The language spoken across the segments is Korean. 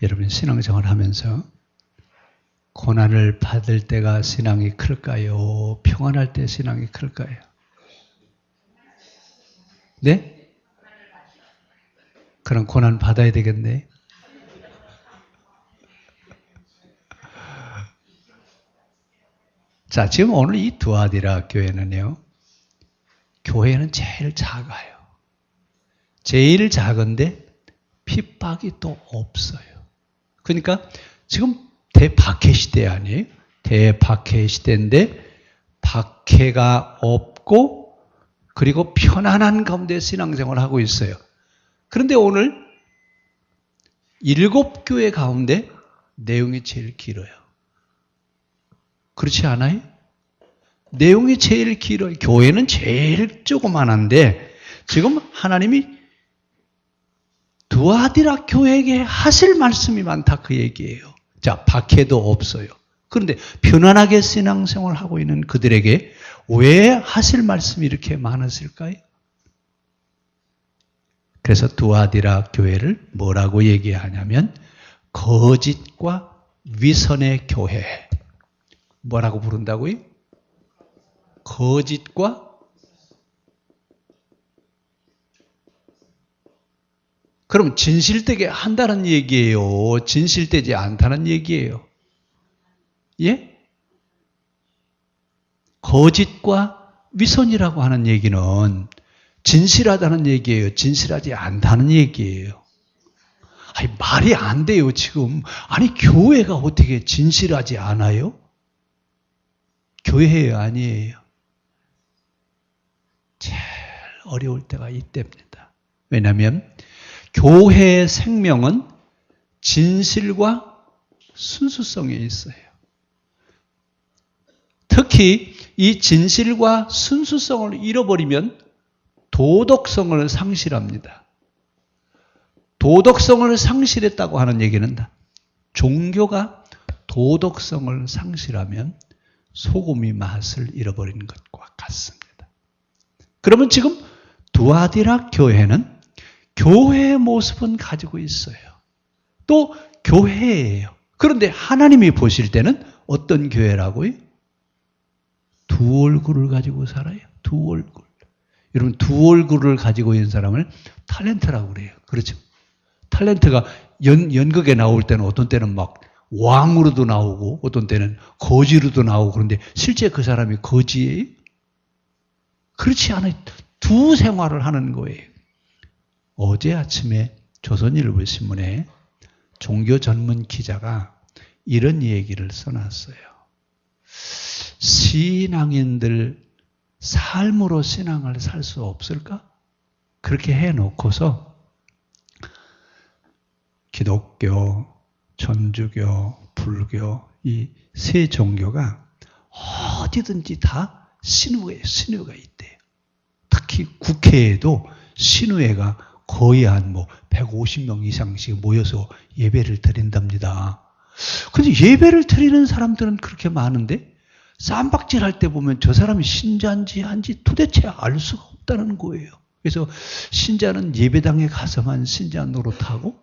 여러분 신앙생활 하면서 고난을 받을 때가 신앙이 클까요? 평안할 때 신앙이 클까요? 네? 그럼 고난 받아야 되겠네. 자, 지금 오늘 이 두아디라 교회는요, 교회는 제일 작아요. 제일 작은데 핍박이 또 없어요. 그러니까 지금 대박해 시대 아니에요? 대박해 시대인데 박해가 없고 그리고 편안한 가운데 신앙생활을 하고 있어요. 그런데 오늘 7교회 가운데 내용이 제일 길어요. 그렇지 않아요? 내용이 제일 길어요. 교회는 제일 조그만한데 지금 하나님이 두아디라 교회에게 하실 말씀이 많다 그 얘기예요. 자, 박해도 없어요. 그런데 편안하게 신앙생활을 하고 있는 그들에게 왜 하실 말씀이 이렇게 많으실까요? 그래서 두아디라 교회를 뭐라고 얘기하냐면 거짓과 위선의 교회. 뭐라고 부른다고요? 거짓과 그럼 진실되게 한다는 얘기예요? 진실되지 않다는 얘기예요? 예? 거짓과 위선이라고 하는 얘기는 진실하다는 얘기예요? 진실하지 않다는 얘기예요? 아니, 말이 안 돼요, 지금. 아니, 교회가 어떻게 진실하지 않아요? 교회예요, 아니에요? 제일 어려울 때가 이때입니다. 왜냐하면 교회의 생명은 진실과 순수성에 있어요. 특히 이 진실과 순수성을 잃어버리면 도덕성을 상실합니다. 도덕성을 상실했다고 하는 얘기는 종교가 도덕성을 상실하면 소금이 맛을 잃어버리는 것과 같습니다. 그러면 지금 두아디라 교회는 교회의 모습은 가지고 있어요. 또 교회예요. 그런데 하나님이 보실 때는 어떤 교회라고요? 두 얼굴을 가지고 살아요. 두 얼굴. 여러분 두 얼굴을 가지고 있는 사람을 탤런트라고 그래요. 그렇죠? 탤런트가 연극에 나올 때는 어떤 때는 막 왕으로도 나오고 어떤 때는 거지로도 나오고 그런데 실제 그 사람이 거지예요? 그렇지 않아요. 두 생활을 하는 거예요. 어제 아침에 조선일보 신문에 종교 전문 기자가 이런 얘기를 써놨어요. 신앙인들 삶으로 신앙을 살 수 없을까? 그렇게 해놓고서 기독교, 천주교, 불교 이 세 종교가 어디든지 다 신우가 있대요. 특히 국회에도 신우회가 거의 한 150명 이상씩 모여서 예배를 드린답니다. 근데 예배를 드리는 사람들은 그렇게 많은데 쌈박질 할 때 보면 저 사람이 신자인지 아닌지 도대체 알 수가 없다는 거예요. 그래서 신자는 예배당에 가서만 신자 노릇하고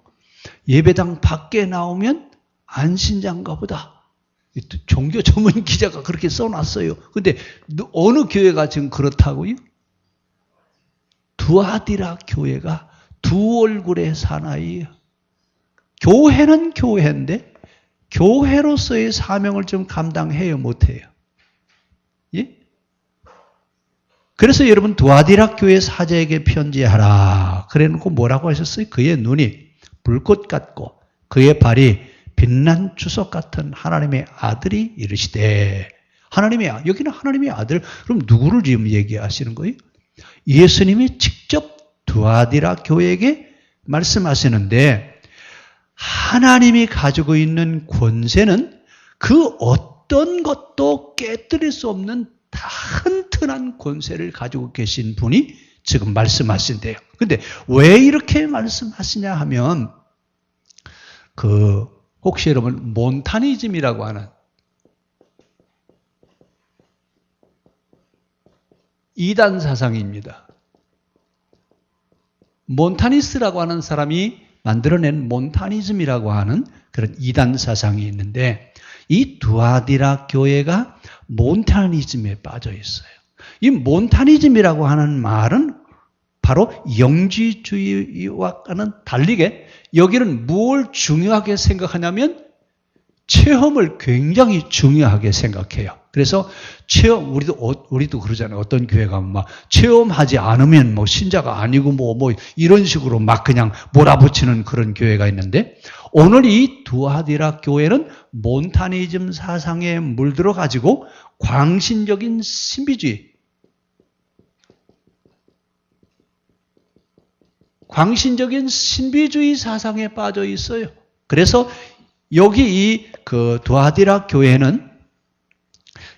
예배당 밖에 나오면 안 신자인가 보다. 종교 전문 기자가 그렇게 써놨어요. 근데 어느 교회가 지금 그렇다고요? 두아디라 교회가 두 얼굴의 사나이예요. 교회는 교회인데 교회로서의 사명을 좀 감당해요, 못해요? 예? 그래서 여러분 두아디라 교회 사제에게 편지하라. 그래놓고 뭐라고 하셨어요? 그의 눈이 불꽃 같고 그의 발이 빛난 주석 같은 하나님의 아들이 이르시되 여기는 하나님의 아들. 그럼 누구를 지금 얘기하시는 거예요? 예수님이 직접 두아디라 교회에게 말씀하시는데 하나님이 가지고 있는 권세는 그 어떤 것도 깨뜨릴 수 없는 탄탄한 권세를 가지고 계신 분이 지금 말씀하신대요. 근데 왜 이렇게 말씀하시냐 하면 혹시 여러분 몬타니즘이라고 하는 이단 사상입니다. 몬타니스라고 하는 사람이 만들어낸 몬타니즘이라고 하는 그런 이단 사상이 있는데 이 두아디라 교회가 몬타니즘에 빠져 있어요. 이 몬타니즘이라고 하는 말은 바로 영지주의와는 달리게 여기는 뭘 중요하게 생각하냐면 체험을 굉장히 중요하게 생각해요. 그래서 체험, 우리도 그러잖아요. 어떤 교회 가면 막 체험하지 않으면 뭐 신자가 아니고 뭐 이런 식으로 막 그냥 몰아붙이는 그런 교회가 있는데 오늘 이 두아디라 교회는 몬타니즘 사상에 물들어 가지고 광신적인 신비주의, 광신적인 신비주의 사상에 빠져 있어요. 그래서 여기 이 두아디라 교회는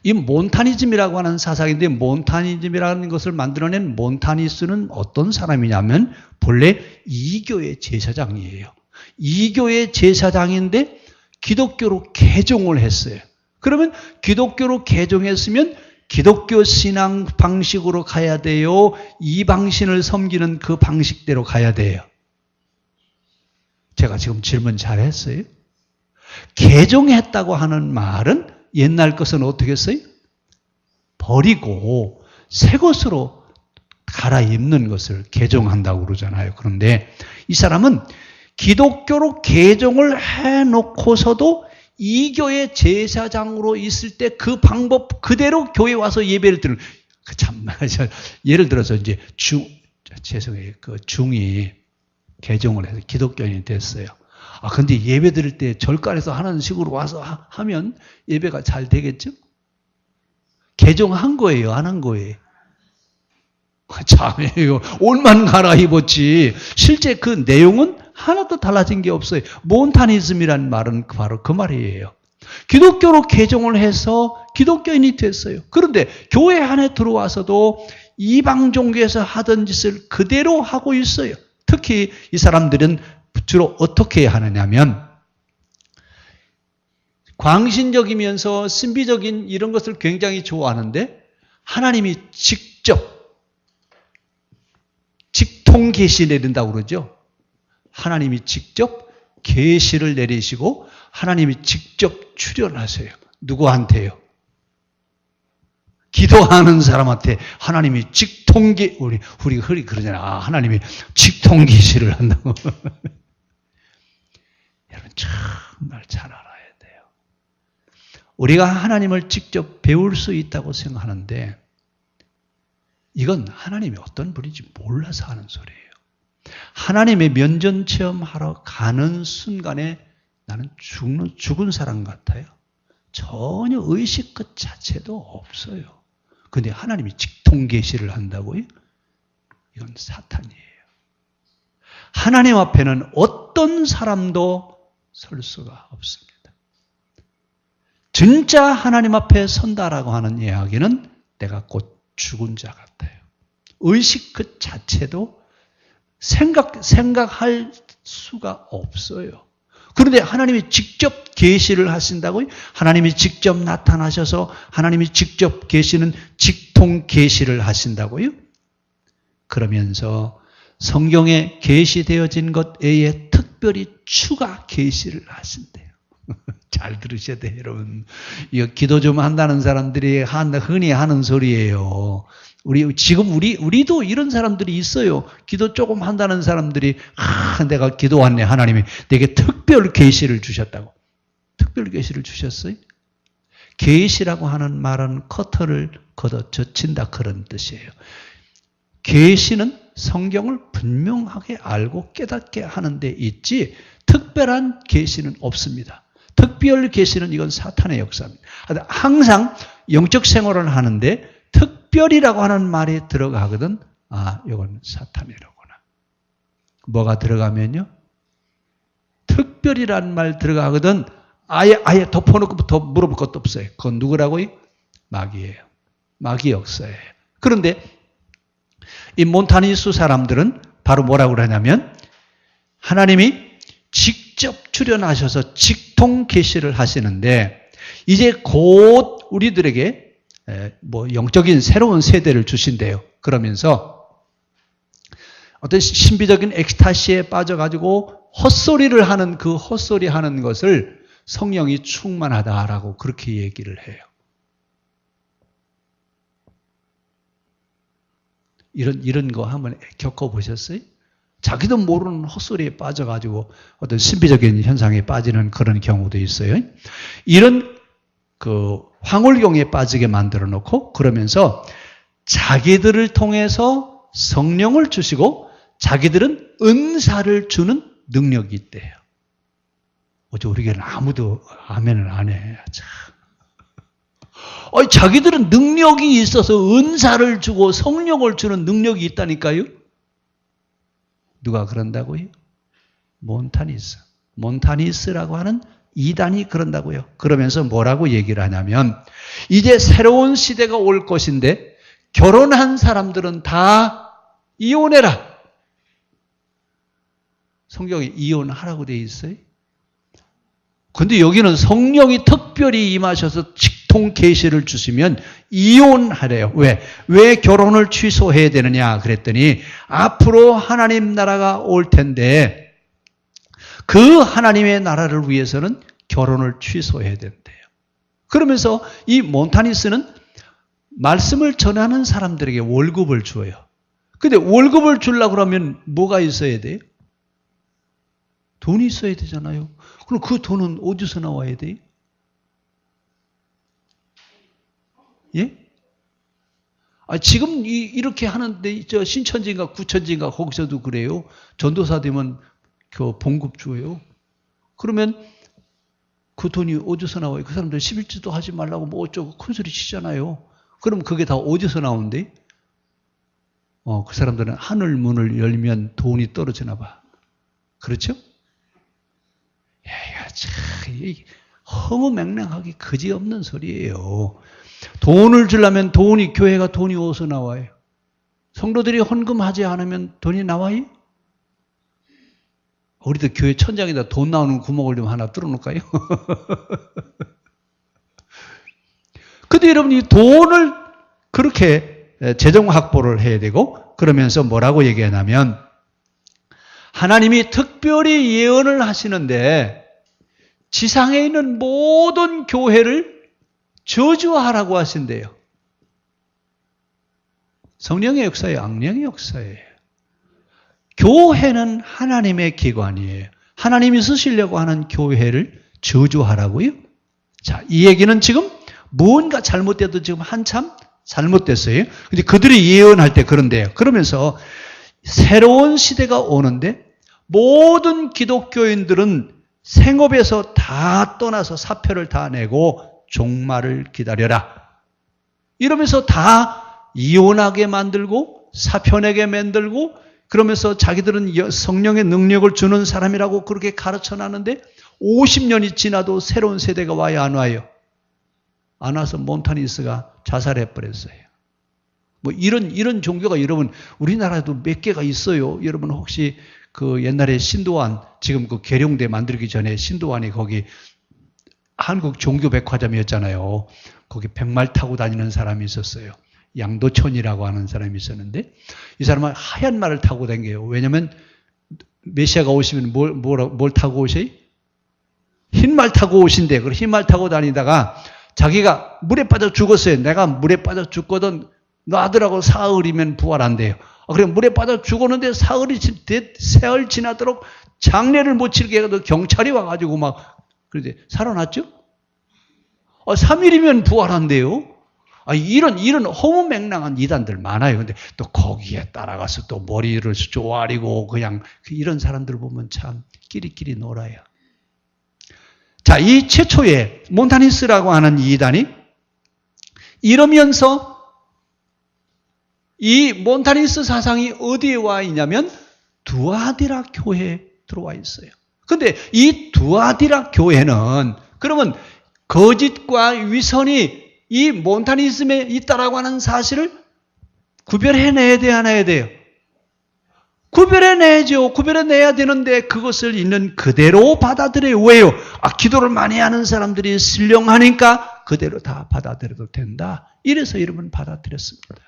이 몬타니즘이라고 하는 사상인데 몬타니즘이라는 것을 만들어낸 몬타니스는 어떤 사람이냐면 본래 이교의 제사장이에요. 이교의 제사장인데 기독교로 개종을 했어요. 그러면 기독교로 개종했으면 기독교 신앙 방식으로 가야 돼요? 이방신을 섬기는 그 방식대로 가야 돼요? 제가 지금 질문 잘했어요? 개종했다고 하는 말은 옛날 것은 어떻게 했어요? 버리고 새 것으로 갈아입는 것을 개종한다고 그러잖아요. 그런데 이 사람은 기독교로 개종을 해놓고서도 이교의 제사장으로 있을 때 그 방법 그대로 교회 와서 예배를 드리는, 예를 들어서 이제 중이 개종을 해서 기독교인이 됐어요. 근데 예배 드릴 때 절간에서 하는 식으로 와서 하면 예배가 잘 되겠죠? 개종한 거예요? 안 한 거예요? 참, 이거 옷만 갈아입었지. 실제 그 내용은 하나도 달라진 게 없어요. 몬타니즘이란 말은 바로 그 말이에요. 기독교로 개종을 해서 기독교인이 됐어요. 그런데 교회 안에 들어와서도 이방 종교에서 하던 짓을 그대로 하고 있어요. 특히 이 사람들은 주로 어떻게 하느냐면 광신적이면서 신비적인 이런 것을 굉장히 좋아하는데 하나님이 직접 직통 계시 내린다고 그러죠. 하나님이 직접 계시를 내리시고 하나님이 직접 출현하세요. 누구한테요? 기도하는 사람한테 하나님이 직통계, 우리 흔히 그러잖아요. 하나님이 직통계시를 한다고. 여러분 정말 잘 알아야 돼요. 우리가 하나님을 직접 배울 수 있다고 생각하는데 이건 하나님이 어떤 분인지 몰라서 하는 소리예요. 하나님의 면전 체험하러 가는 순간에 나는 죽은 사람 같아요. 전혀 의식 그 자체도 없어요. 근데 하나님이 직통계시를 한다고요? 이건 사탄이에요. 하나님 앞에는 어떤 사람도 설 수가 없습니다. 진짜 하나님 앞에 선다라고 하는 이야기는 내가 곧 죽은 자 같아요. 의식 그 자체도 생각할 수가 없어요. 그런데 하나님이 직접 계시를 하신다고요? 하나님이 직접 나타나셔서 하나님이 직접 계시는 직통 계시를 하신다고요? 그러면서 성경에 계시되어진 것 외에 특별히 추가 계시를 하신대요. 잘 들으셔야 돼요, 여러분. 이거 기도 좀 한다는 사람들이 흔히 하는 소리예요. 우리도 이런 사람들이 있어요. 기도 조금 한다는 사람들이, 내가 기도 왔네. 하나님이 내게 특별 계시를 주셨다고. 특별 계시를 주셨어요? 계시라고 하는 말은 커터를 걷어 젖힌다 그런 뜻이에요. 계시는 성경을 분명하게 알고 깨닫게 하는 데 있지 특별한 계시는 없습니다. 특별 계시는 이건 사탄의 역사입니다. 항상 영적 생활을 하는데 특별이라고 하는 말이 들어가거든. 이건 사탄이라구나. 뭐가 들어가면요? 특별이라는 말 들어가거든. 아예 덮어놓고 더 물어볼 것도 없어요. 그건 누구라고요? 마귀예요. 마귀 역사예요. 그런데 이 몬타니스 사람들은 바로 뭐라고 그러냐면 하나님이 직접 출현하셔서 직통 계시를 하시는데 이제 곧 우리들에게 영적인 새로운 세대를 주신대요. 그러면서 어떤 신비적인 엑스타시에 빠져가지고 헛소리를 하는 그 헛소리 하는 것을 성령이 충만하다라고 그렇게 얘기를 해요. 이런 거 한번 겪어보셨어요? 자기도 모르는 헛소리에 빠져가지고 어떤 신비적인 현상에 빠지는 그런 경우도 있어요. 이런 그 황홀경에 빠지게 만들어 놓고 그러면서 자기들을 통해서 성령을 주시고 자기들은 은사를 주는 능력이 있대요. 어제 우리 교회는 아무도 아멘을 안 해. 참. 자기들은 능력이 있어서 은사를 주고 성령을 주는 능력이 있다니까요. 누가 그런다고요? 몬타니스라고 하는 이단이 그런다고요. 그러면서 뭐라고 얘기를 하냐면 이제 새로운 시대가 올 것인데 결혼한 사람들은 다 이혼해라. 성경에 이혼하라고 되어 있어요. 근데 여기는 성령이 특별히 임하셔서 직통 계시를 주시면 이혼하래요. 왜 결혼을 취소해야 되느냐 그랬더니 앞으로 하나님 나라가 올 텐데 그 하나님의 나라를 위해서는 결혼을 취소해야 된대요. 그러면서 이 몬타니스는 말씀을 전하는 사람들에게 월급을 줘요. 근데 월급을 주려고 그러면 뭐가 있어야 돼요? 돈이 있어야 되잖아요. 그럼 그 돈은 어디서 나와야 돼요? 예? 지금 이렇게 하는데 저 신천지인가 구천지인가 거기서도 그래요. 전도사 되면 그 봉급 줘요. 그러면 그 돈이 어디서 나와요? 그 사람들 11지도 하지 말라고 뭐 어쩌고 큰 소리 치잖아요. 그럼 그게 다 어디서 나온대? 그 사람들은 하늘 문을 열면 돈이 떨어지나 봐. 그렇죠? 야, 참, 허무맹랑하게 그지없는 소리예요. 돈을 주려면 교회가 돈이 어디서 나와요? 성도들이 헌금하지 않으면 돈이 나와요? 우리도 교회 천장에다 돈 나오는 구멍을 좀 하나 뚫어놓을까요? 근데 여러분이 돈을 그렇게 재정 확보를 해야 되고 그러면서 뭐라고 얘기하냐면 하나님이 특별히 예언을 하시는데 지상에 있는 모든 교회를 저주하라고 하신대요. 성령의 역사예요? 악령의 역사예요? 교회는 하나님의 기관이에요. 하나님이 쓰시려고 하는 교회를 저주하라고요? 자, 이 얘기는 지금 무언가 잘못돼도 지금 한참 잘못됐어요. 근데 그들이 예언할 때 그런데요. 그러면서 새로운 시대가 오는데 모든 기독교인들은 생업에서 다 떠나서 사표를 다 내고 종말을 기다려라. 이러면서 다 이혼하게 만들고 사표내게 만들고 그러면서 자기들은 성령의 능력을 주는 사람이라고 그렇게 가르쳐놨는데 50년이 지나도 새로운 세대가 와요, 안 와요? 안 와서 몬타니스가 자살해버렸어요. 뭐 이런 종교가 여러분 우리나라에도 몇 개가 있어요. 여러분 혹시 그 옛날에 신도안 지금 그 계룡대 만들기 전에 신도안이 거기 한국 종교백화점이었잖아요. 거기 백말 타고 다니는 사람이 있었어요. 양도천이라고 하는 사람이 있었는데 이 사람은 하얀 말을 타고 다녀요. 왜냐하면 메시아가 오시면 뭘 타고 오셔요? 흰 말 타고 오신대. 그래서 흰 말 타고 다니다가 자기가 물에 빠져 죽었어요. 내가 물에 빠져 죽거든 너 아들하고 사흘이면 부활한대요. 그래 물에 빠져 죽었는데 세월 지나도록 장례를 못 치르게 해서 경찰이 와가지고 막 그런데 살아났죠? 3일이면 부활한대요. 이런 허무맹랑한 이단들 많아요. 근데 또 거기에 따라가서 또 머리를 쪼아리고 그냥 이런 사람들 보면 참 끼리끼리 놀아요. 자, 이 최초의 몬타니스라고 하는 이단이 이러면서 이 몬타니스 사상이 어디에 와 있냐면 두아디라 교회에 들어와 있어요. 근데 이 두아디라 교회는 그러면 거짓과 위선이 이 몬타니즘에 있다라고 하는 사실을 구별해내야 돼요, 안 해야 돼요? 구별해내야죠. 구별해내야 되는데 그것을 있는 그대로 받아들여요. 왜요? 기도를 많이 하는 사람들이 신령하니까 그대로 다 받아들여도 된다. 이래서 여러분 받아들였습니다.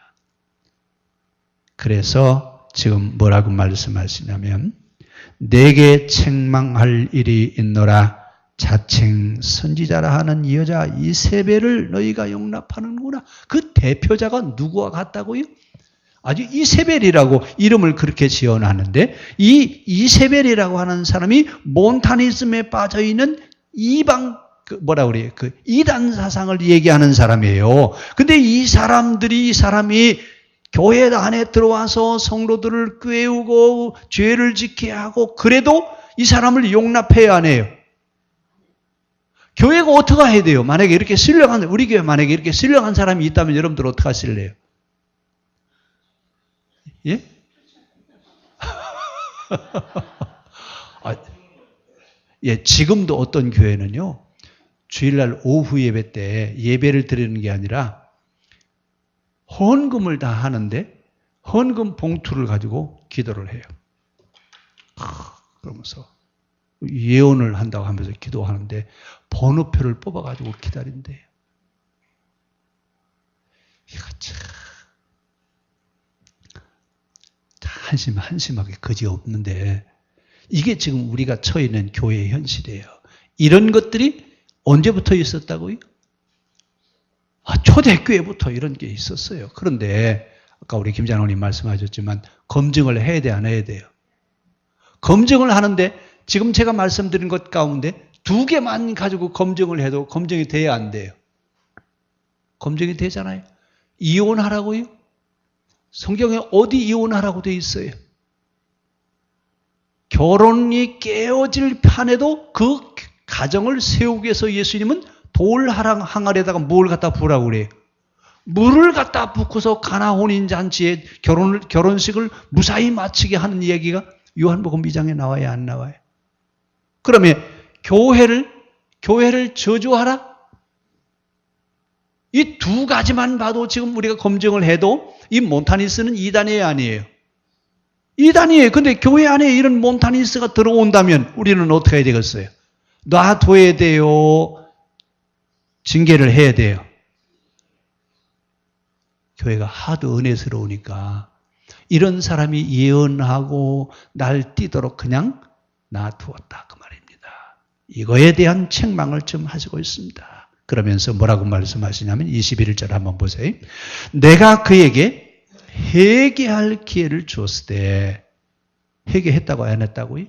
그래서 지금 뭐라고 말씀하시냐면 내게 책망할 일이 있노라. 자칭 선지자라 하는 이 여자 이세벨을 너희가 용납하는구나. 그 대표자가 누구와 같다고요? 아주 이세벨이라고 이름을 그렇게 지어놨는데, 이 이세벨이라고 하는 사람이 몬타니즘에 빠져있는 이방, 이단 사상을 얘기하는 사람이에요. 근데 이 사람이 교회 안에 들어와서 성도들을 꾀우고 죄를 짓게 하고, 그래도 이 사람을 용납해야 하네요. 교회가 어떻게 해야 돼요? 만약에 이렇게 신령한, 우리 교회 만약에 이렇게 신령한 사람이 있다면 여러분들 어떻게 하실래요? 예? 예, 지금도 어떤 교회는요, 주일날 오후 예배 때 예배를 드리는 게 아니라 헌금을 다 하는데 헌금 봉투를 가지고 기도를 해요. 그러면서 예언을 한다고 하면서 기도하는데 번호표를 뽑아가지고 기다린대요. 이거 참 한심하게 그지 없는데, 이게 지금 우리가 처해 있는 교회의 현실이에요. 이런 것들이 언제부터 있었다고요? 초대교회부터 이런 게 있었어요. 그런데 아까 우리 김 장로님 말씀하셨지만 검증을 해야 돼, 안 해야 돼요? 검증을 하는데 지금 제가 말씀드린 것 가운데 2개만 가지고 검증을 해도 검증이 돼야 안 돼요? 검증이 되잖아요. 이혼하라고요? 성경에 어디 이혼하라고 돼 있어요? 결혼이 깨어질 판에도 그 가정을 세우기 위해서 예수님은 돌 항아리에다가 뭘 갖다 부으라고 그래요? 물을 갖다 붓고서 가나 혼인잔치에 결혼식을 무사히 마치게 하는 얘기가 요한복음 2장에 나와요, 안 나와요? 그러면 교회를 저주하라? 이 2가지만 봐도 지금 우리가 검증을 해도 이 몬타니스는 이단이에요, 아니에요? 이단이에요. 근데 교회 안에 이런 몬타니스가 들어온다면 우리는 어떻게 해야 되겠어요? 놔둬야 돼요? 징계를 해야 돼요? 교회가 하도 은혜스러우니까 이런 사람이 예언하고 날뛰도록 그냥 놔두었다, 그 말입니다. 이거에 대한 책망을 좀 하시고 있습니다. 그러면서 뭐라고 말씀하시냐면 21절 한번 보세요. 내가 그에게 회개할 기회를 줬을 때, 회개했다고 안 했다고요?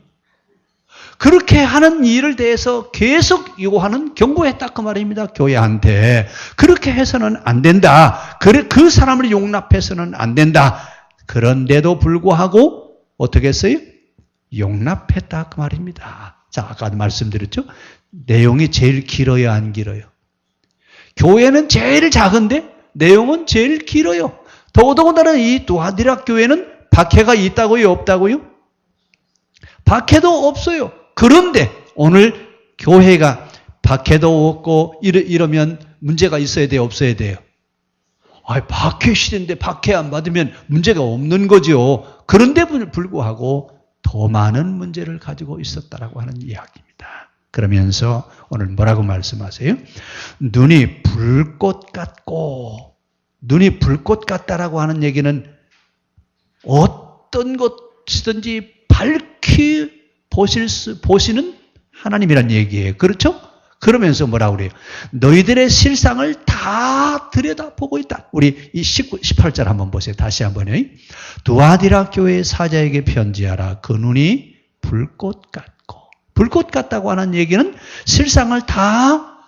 그렇게 하는 일을 대해서 계속 요구하는, 경고했다 그 말입니다. 교회한테. 그렇게 해서는 안 된다. 그 사람을 용납해서는 안 된다. 그런데도 불구하고 어떻게 했어요? 용납했다 그 말입니다. 자, 아까도 말씀드렸죠? 내용이 제일 길어요, 안 길어요? 교회는 제일 작은데 내용은 제일 길어요. 더더군다나 이 두아디라 교회는 박해가 있다고요, 없다고요? 박해도 없어요. 그런데 오늘 교회가 박해도 없고 이러면 문제가 있어야 돼요, 없어야 돼요? 박해 시대인데 박해 안 받으면 문제가 없는 거죠. 그런데 불구하고 더 많은 문제를 가지고 있었다라고 하는 이야기입니다. 그러면서 오늘 뭐라고 말씀하세요? 눈이 불꽃 같고, 눈이 불꽃 같다라고 하는 얘기는 어떤 것이든지 밝히 보시는 하나님이란 얘기예요. 그렇죠? 그러면서 뭐라고 그래요? 너희들의 실상을 다 들여다보고 있다. 우리 이 18절 한번 보세요. 다시 한번요. 두아디라 교회 사자에게 편지하라. 그 눈이 불꽃 같고. 불꽃 같다고 하는 얘기는 실상을 다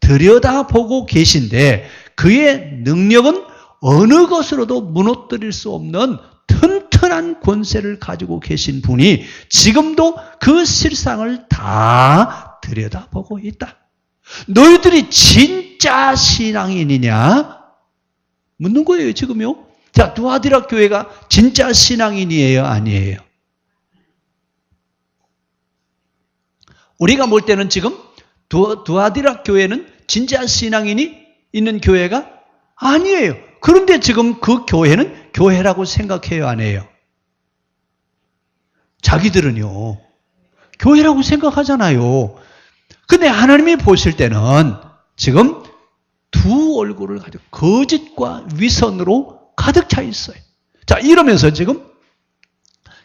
들여다보고 계신데 그의 능력은 어느 것으로도 무너뜨릴 수 없는 튼튼한 권세를 가지고 계신 분이 지금도 그 실상을 다 들여다보고 있다. 너희들이 진짜 신앙인이냐? 묻는 거예요, 지금요. 자, 두아디라 교회가 진짜 신앙인이에요, 아니에요? 우리가 볼 때는 지금 두아디라 교회는 진짜 신앙인이 있는 교회가 아니에요. 그런데 지금 그 교회는 교회라고 생각해요, 안 해요? 자기들은요, 교회라고 생각하잖아요. 근데 하나님이 보실 때는 지금 두 얼굴을 가지고 거짓과 위선으로 가득 차 있어요. 자, 이러면서 지금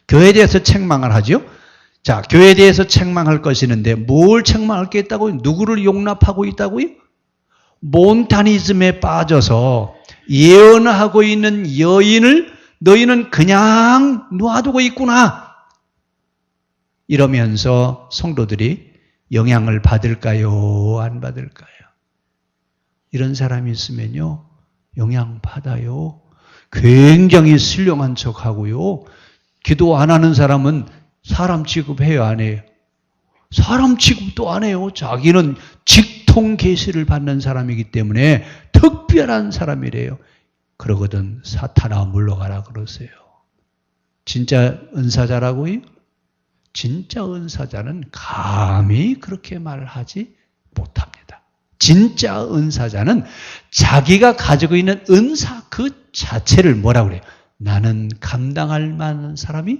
교회에 대해서 책망을 하죠. 자, 교회에 대해서 책망할 것이 있는데 뭘 책망할 게 있다고요? 누구를 용납하고 있다고요? 몬타니즘에 빠져서 예언하고 있는 여인을 너희는 그냥 놔두고 있구나. 이러면서 성도들이 영향을 받을까요? 안 받을까요? 이런 사람이 있으면요, 영향받아요. 굉장히 신령한 척하고요. 기도 안 하는 사람은 사람 취급해요, 안 해요? 사람 취급도 안 해요. 자기는 직통 계시를 받는 사람이기 때문에 특별한 사람이래요. 그러거든 사탄아 물러가라 그러세요. 진짜 은사자라고요? 진짜 은사자는 감히 그렇게 말을 하지 못합니다. 진짜 은사자는 자기가 가지고 있는 은사 그 자체를 뭐라고 그래요? 나는 감당할 만한 사람이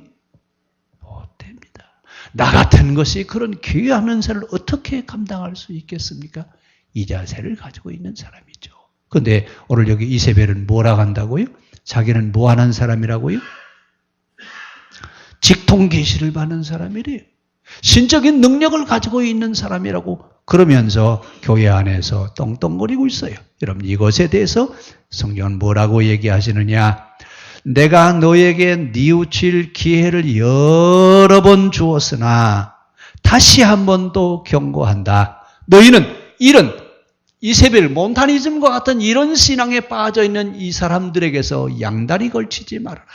못 됩니다. 나 같은 것이 그런 귀한 은사를 어떻게 감당할 수 있겠습니까? 이 자세를 가지고 있는 사람이죠. 그런데 오늘 여기 이세벨은 뭐라고 한다고요? 자기는 뭐하는 사람이라고요? 직통 계시를 받는 사람이래요. 신적인 능력을 가지고 있는 사람이라고 그러면서 교회 안에서 떵떵거리고 있어요. 여러분 이것에 대해서 성경은 뭐라고 얘기하시느냐? 내가 너에게 뉘우칠 기회를 여러 번 주었으나 다시 한 번 또 경고한다. 너희는 이런 이세벨 몬타니즘과 같은 이런 신앙에 빠져있는 이 사람들에게서 양다리 걸치지 말아라.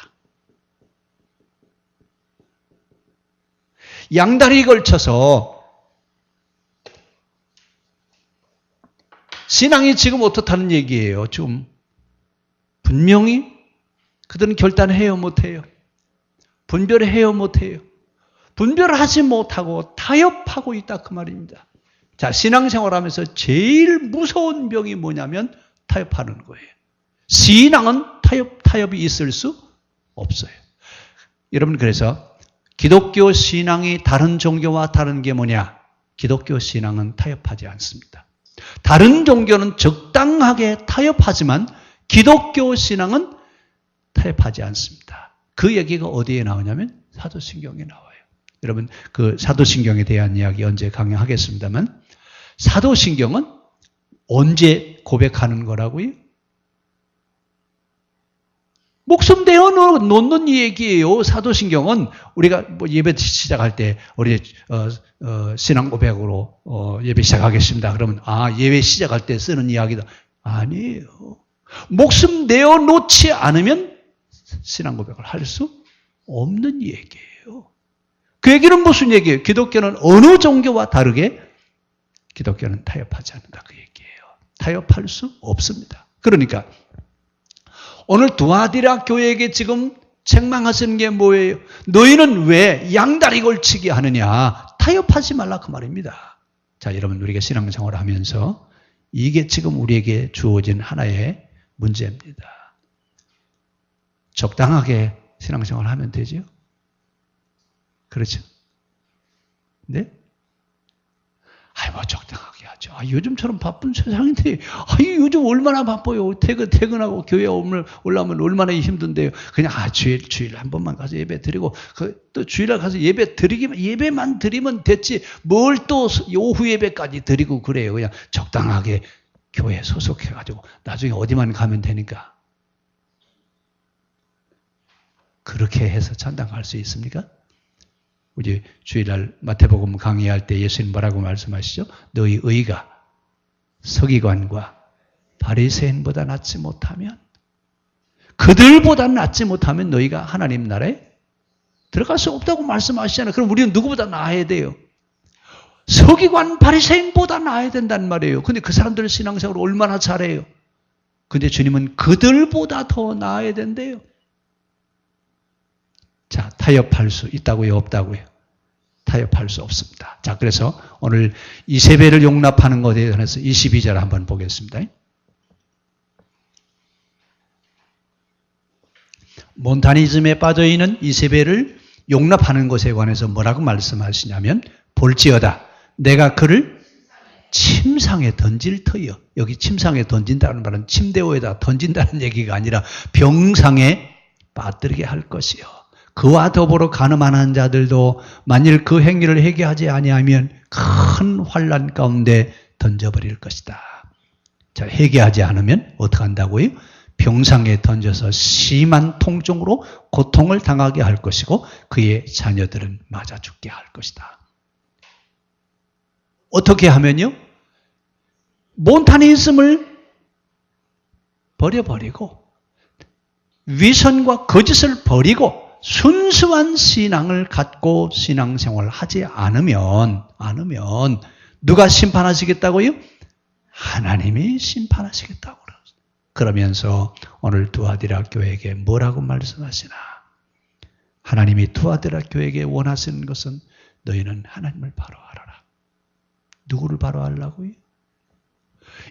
양다리 걸쳐서 신앙이 지금 어떻다는 얘기예요. 지금 분명히 그들은 결단해요 못해요? 분별해요 못해요? 분별하지 못하고 타협하고 있다 그 말입니다. 자, 신앙생활하면서 제일 무서운 병이 뭐냐면 타협하는 거예요. 신앙은 타협이 있을 수 없어요. 여러분 그래서 기독교 신앙이 다른 종교와 다른 게 뭐냐? 기독교 신앙은 타협하지 않습니다. 다른 종교는 적당하게 타협하지만 기독교 신앙은 타협하지 않습니다. 그 얘기가 어디에 나오냐면 사도신경에 나와요. 여러분 그 사도신경에 대한 이야기 언제 강의하겠습니다만 사도신경은 언제 고백하는 거라고요? 목숨 대어 놓는 얘기예요. 사도신경은 우리가 뭐 예배 시작할 때 우리 신앙 고백으로 예배 시작하겠습니다. 그러면 예배 시작할 때 쓰는 이야기다. 아니에요. 목숨 내어 놓지 않으면 신앙 고백을 할 수 없는 얘기예요. 그 얘기는 무슨 얘기예요? 기독교는 어느 종교와 다르게 기독교는 타협하지 않는다 그 얘기예요. 타협할 수 없습니다. 그러니까 오늘 두아디라 교회에게 지금 책망하시는 게 뭐예요? 너희는 왜 양다리 걸치게 하느냐? 타협하지 말라 그 말입니다. 자, 여러분 우리가 신앙생활을 하면서 이게 지금 우리에게 주어진 하나의 문제입니다. 적당하게 신앙생활을 하면 되죠? 그렇죠? 네? 뭐 적당하게 하죠. 요즘처럼 바쁜 세상인데, 요즘 얼마나 바빠요. 퇴근하고 교회 올라오면 얼마나 힘든데요. 그냥, 주일 한 번만 가서 예배 드리고, 또 주일날 가서 예배만 드리면 됐지. 뭘 또 오후 예배까지 드리고 그래요. 그냥 적당하게 교회에 소속해가지고, 나중에 어디만 가면 되니까. 그렇게 해서 찬양 갈 수 있습니까? 우리 주일날 마태복음 강의할 때 예수님 뭐라고 말씀하시죠? 너희 의가 서기관과 바리새인보다 낫지 못하면 그들보다 낫지 못하면 너희가 하나님 나라에 들어갈 수 없다고 말씀하시잖아요. 그럼 우리는 누구보다 나아야 돼요? 서기관 바리새인보다 나아야 된다는 말이에요. 근데 그 사람들 신앙생활을 얼마나 잘해요? 근데 주님은 그들보다 더 나아야 된대요. 자, 타협할 수 있다고요? 없다고요? 타협할 수 없습니다. 자, 그래서 오늘 이세벨을 용납하는 것에 관해서 22절 한번 보겠습니다. 몬타니즘에 빠져있는 이세벨을 용납하는 것에 관해서 뭐라고 말씀하시냐면 볼지어다 내가 그를 침상에 던질 터이요. 여기 침상에 던진다는 말은 침대 위에다 던진다는 얘기가 아니라 병상에 빠뜨리게 할 것이요. 그와 더불어 가늠하는 자들도 만일 그 행위를 회개하지 아니하면 큰 환난 가운데 던져버릴 것이다. 자, 회개하지 않으면 어떻게 한다고요? 병상에 던져서 심한 통증으로 고통을 당하게 할 것이고 그의 자녀들은 맞아 죽게 할 것이다. 어떻게 하면요? 몬타니즘을 버려버리고 위선과 거짓을 버리고 순수한 신앙을 갖고 신앙생활을 하지 않으면 누가 심판하시겠다고요? 하나님이 심판하시겠다고 그러면서 오늘 두아디라 교회에게 뭐라고 말씀하시나? 하나님이 두아디라 교회에게 원하시는 것은 너희는 하나님을 바로 알아라. 누구를 바로 알라고요?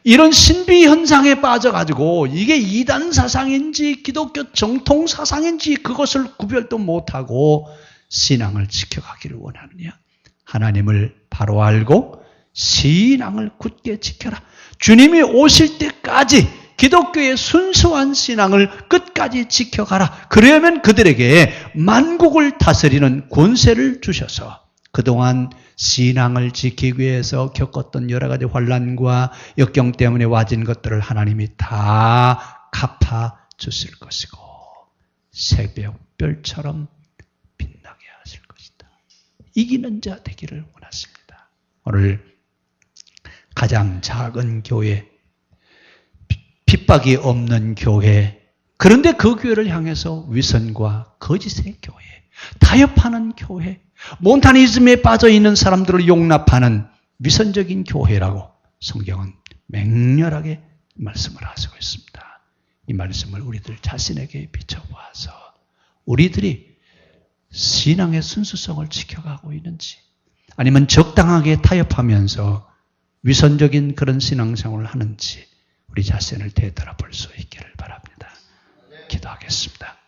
이런 신비 현상에 빠져가지고 이게 이단 사상인지 기독교 정통 사상인지 그것을 구별도 못하고 신앙을 지켜가기를 원하느냐? 하나님을 바로 알고 신앙을 굳게 지켜라. 주님이 오실 때까지 기독교의 순수한 신앙을 끝까지 지켜가라. 그러면 그들에게 만국을 다스리는 권세를 주셔서 그동안 신앙을 지키기 위해서 겪었던 여러 가지 환난과 역경 때문에 와진 것들을 하나님이 다 갚아주실 것이고 새벽별처럼 빛나게 하실 것이다. 이기는 자 되기를 원하십니다. 오늘 가장 작은 교회, 핍박이 없는 교회, 그런데 그 교회를 향해서 위선과 거짓의 교회, 타협하는 교회, 몬타니즘에 빠져있는 사람들을 용납하는 위선적인 교회라고 성경은 맹렬하게 말씀을 하시고 있습니다. 이 말씀을 우리들 자신에게 비춰보아서 우리들이 신앙의 순수성을 지켜가고 있는지 아니면 적당하게 타협하면서 위선적인 그런 신앙생활을 하는지 우리 자신을 되돌아볼 수 있기를 바랍니다. 기도하겠습니다.